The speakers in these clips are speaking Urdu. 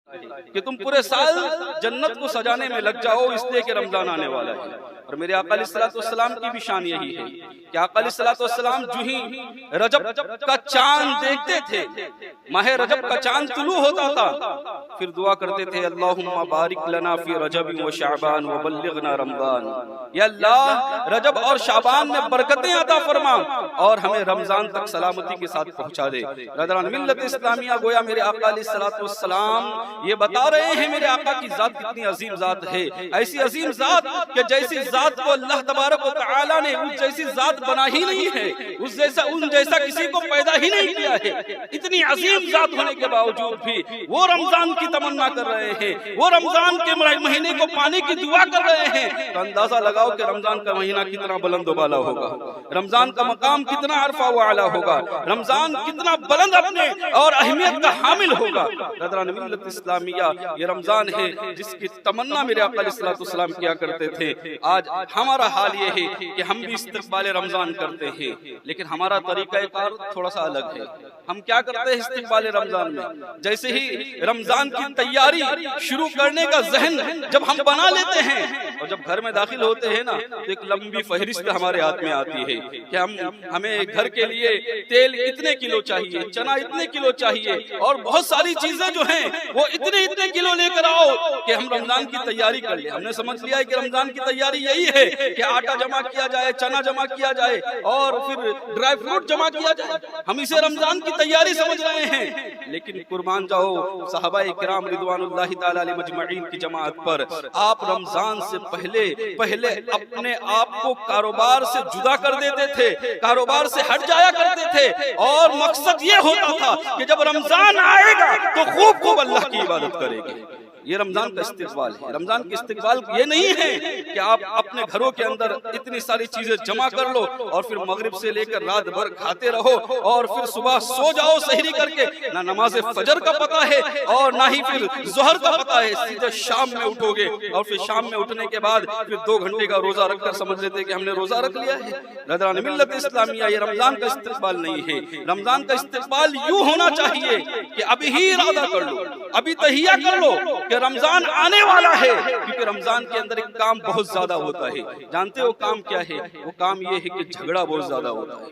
کہ تم پورے سال جنت کو سجانے میں لگ جاؤ اس لیے کہ رمضان آنے والا ہے. اور میرے آقا علیہ الصلوۃ والسلام کی بھی شان یہی ہے کہ آقا علیہ الصلوۃ والسلام جو ہی رجب کا چاند دیکھتے تھے، ماہ رجب کا چاند طلوع ہوتا تھا، پھر دعا کرتے تھے اللہم بارک لنا فی رجب و شعبان وبلغنا رمضان. یا اللہ رجب اور شعبان میں برکتیں عطا فرما اور ہمیں رمضان تک سلامتی کے ساتھ پہنچا دے. برادران ملت اسلامیہ، گویا میرے آقا علیہ الصلوۃ والسلام یہ بتا رہے ہیں میرے آقا کی ذات کتنی عظیم ذات ہے. ایسی عظیم ذات کہ جیسی ذات کو اللہ تبارک و تعالی نے اس جیسی ذات بنا ہی نہیں ہے، ان جیسا کسی کو پیدا ہی نہیں کیا ہے. اتنی عظیم ذات ہونے کے باوجود بھی وہ رمضان کی تمنا کر رہے ہیں، وہ رمضان کے مہینے کو پانے کی دعا کر رہے ہیں. تو اندازہ لگاؤ کہ رمضان کا مہینہ کتنا بلند و بالا ہوگا، رمضان کا مقام کتنا عرفہ و اعلیٰ ہوگا، رمضان کتنا بلند اپنے اور اہمیت کا حامل ہوگا. برادران ملت اسلامیہ، یہ رمضان ہے جس کی تمنا میرے آقا علیہ الصلوۃ والسلام کیا کرتے تھے. آج ہمارا حال یہ ہے کہ ہم بھی استقبال رمضان کرتے ہیں، لیکن ہمارا طریقہ کار تھوڑا سا الگ ہے. ہم کیا کرتے ہیں استقبال رمضان میں؟ جیسے ہی رمضان کی تیاری شروع کرنے کا ذہن جب ہم بنا لیتے ہیں اور جب گھر میں داخل ہوتے ہیں نا تو ایک لمبی فہرست ہمارے ہاتھ میں آتی ہے کہ ہمیں گھر کے لیے تیل اتنے کلو چاہیے، چنا اتنے کلو چاہیے، اور بہت ساری چیزیں جو ہیں وہ اتنے کلو لے کر آؤ کہ ہم رمضان کی تیاری کر لیں. ہم نے سمجھ لیا ہے کہ رمضان کی تیاری یہی ہے کہ آٹا جمع کیا جائے، چنا جمع کیا جائے اور پھر ڈرائی فروٹ جمع کیا جائے. ہم اسے رمضان کی تیاری سمجھ رہے ہیں، لیکن قربان جاؤ صحابہ کرام رضوان اللہ تعالی علیہ مجمعین کی جماعت پر، آپ رمضان سے پہلے اپنے آپ کو کاروبار سے جدا کر دیتے تھے، کاروبار سے ہٹ جایا کرتے تھے، اور مقصد یہ ہوتا تھا کہ جب رمضان آئے گا تو خوب اللہ کی عبادت کرے گے. یہ رمضان کا استقبال ہے. رمضان کے استقبال یہ نہیں ہے کہ آپ اپنے گھروں کے اندر اتنی ساری چیزیں جمع کر لو اور پھر مغرب سے لے کر رات بھر کھاتے رہو اور پھر صبح سو جاؤ سحری کر کے. نہ نماز فجر کا پتہ ہے اور نہ ہی پھر ظہر کا پتہ ہے، سیدھے شام میں اٹھو گے اور پھر شام میں اٹھنے کے بعد پھر 2 گھنٹے کا روزہ رکھ کر سمجھ لیتے کہ ہم نے روزہ رکھ لیا ہے. برادران ملت اسلامیہ، یہ رمضان کا استقبال نہیں ہے. رمضان کا استقبال یوں ہونا چاہیے کہ ابھی ہی ارادہ کر لو، ابھی تہیہ کر لو کہ رمضان آنے والا ہے. کیونکہ رمضان کے اندر ایک کام بہت زیادہ ہوتا ہے. جانتے ہو کام کیا ہے؟ وہ کام یہ ہے کہ جھگڑا بہت زیادہ ہوتا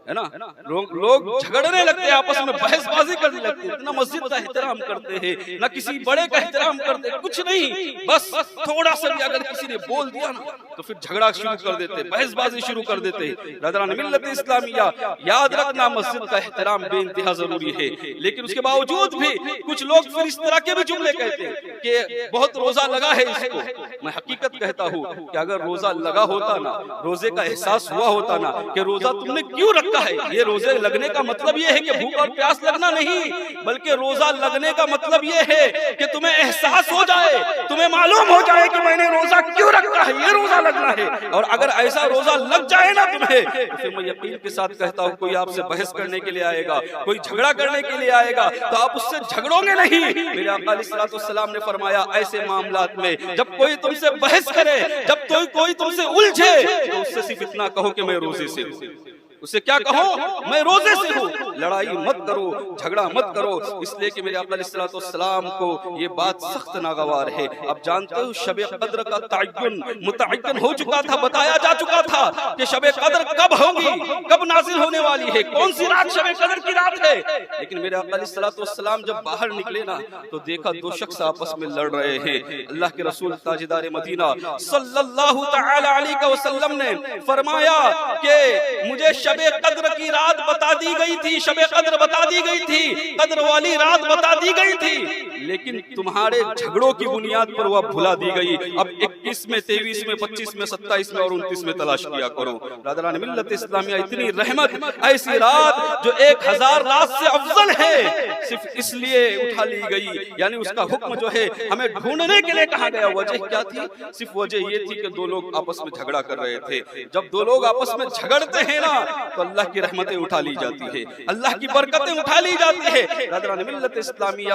ہے نا. لوگ جھگڑنے لگتے ہیں، آپس میں بحث بازی کرنے لگتے ہیں. نہ مسجد کا احترام کرتے ہیں، نہ کسی بڑے کا احترام کرتے ہیں، کچھ نہیں. بس تھوڑا سا بھی اگر کسی نے بول دیا نا تو پھر جھگڑا شروع کر دیتے، بحث بازی شروع کر دیتے. برادران ملت اسلامیہ، یاد رکھنا مسجد کا احترام بے انتہا ضروری ہے، لیکن اس کے باوجود بھی کچھ لوگ پھر اس طرح کے بھی جملے کہتے ہیں کہ بہت روزہ لگا ہے اس کو. میں حقیقت کہتا ہوں کہ اگر روزہ لگا ہوتا نا، روزے کا احساس ہوا ہوتا نا کہ روزہ تم نے کیوں رکھا ہے. یہ روزے لگنے کا مطلب یہ ہے کہ بھوک اور پیاس لگنا نہیں، بلکہ روزہ لگنے کا مطلب یہ ہے کہ تمہیں احساس ہو جائے، تمہیں معلوم ہو جائے کہ میں نے روزہ کیوں رکھا ہے، یہ روزہ لگنا ہے. اور اگر ایسا روزہ لگ جائے نا تمہیں تو پھر میں یقین کے ساتھ کہتا ہوں کوئی آپ سے بحث کرنے کے لیے آئے گا، کوئی جھگڑا کرنے کے لیے آئے گا تو آپ اس سے جھگڑو گے نہیں. میرے آقا علیہ الصلوۃ والسلام نے فرمایا ایسے معاملات میں جب کوئی تم سے بحث کرے، جب کوئی تم سے الجھے تو اس سے صرف اتنا کہو کہ میں روزے سے ہوں. اسے کیا کہو؟ میں روزے سے ہوں. لڑائی مت کرو، جھگڑا مت کرو، اس لیے کہ میرے آقا علیہ الصلوۃ والسلام کو یہ بات سخت ناگوار ہے. اب جانتے ہو شب قدر کا تعین متعین ہو چکا تھا، بتایا جا چکا تھا کہ شب قدر کب ہوگی، کب نازل ہونے والی ہے، کون سی رات شب قدر کی رات ہے. لیکن میرے آقا علیہ الصلوۃ والسلام جب باہر نکلے نا تو دیکھا 2 شخص آپس میں لڑ رہے ہیں. اللہ کے رسول تاجدار مدینہ صلی اللہ تعالی علیہ وسلم نے فرمایا کہ مجھے شب قدر کی رات بتا دی گئی تھی، شب قدر بتا دی گئی تھی، قدر والی رات بتا دی گئی تھی، لیکن تمہارے جھگڑوں کی بنیاد پر وہ بھلا دی گئی. اب 21 میں 23 میں 25 میں 27 میں اور 29 میں تلاش کیا کرو. برادران ملت اسلامیہ، اتنی رحمت، ایسی رات جو 1000 رات سے افضل ہے صرف اس لیے اٹھا لی گئی. یعنی اس کا حکم جو ہے ہمیں ڈھونڈنے کے لیے کہا گیا. وجہ کیا تھی؟ صرف وجہ یہ تھی کہ 2 لوگ آپس میں جھگڑا کر رہے تھے. جب 2 لوگ آپس میں جھگڑتے ہیں نا تو اللہ کی رحمتیں اٹھا لی جاتی ہے، اللہ کی برکتیں اٹھا لی جاتی ہے. برادران ملت اسلامیہ،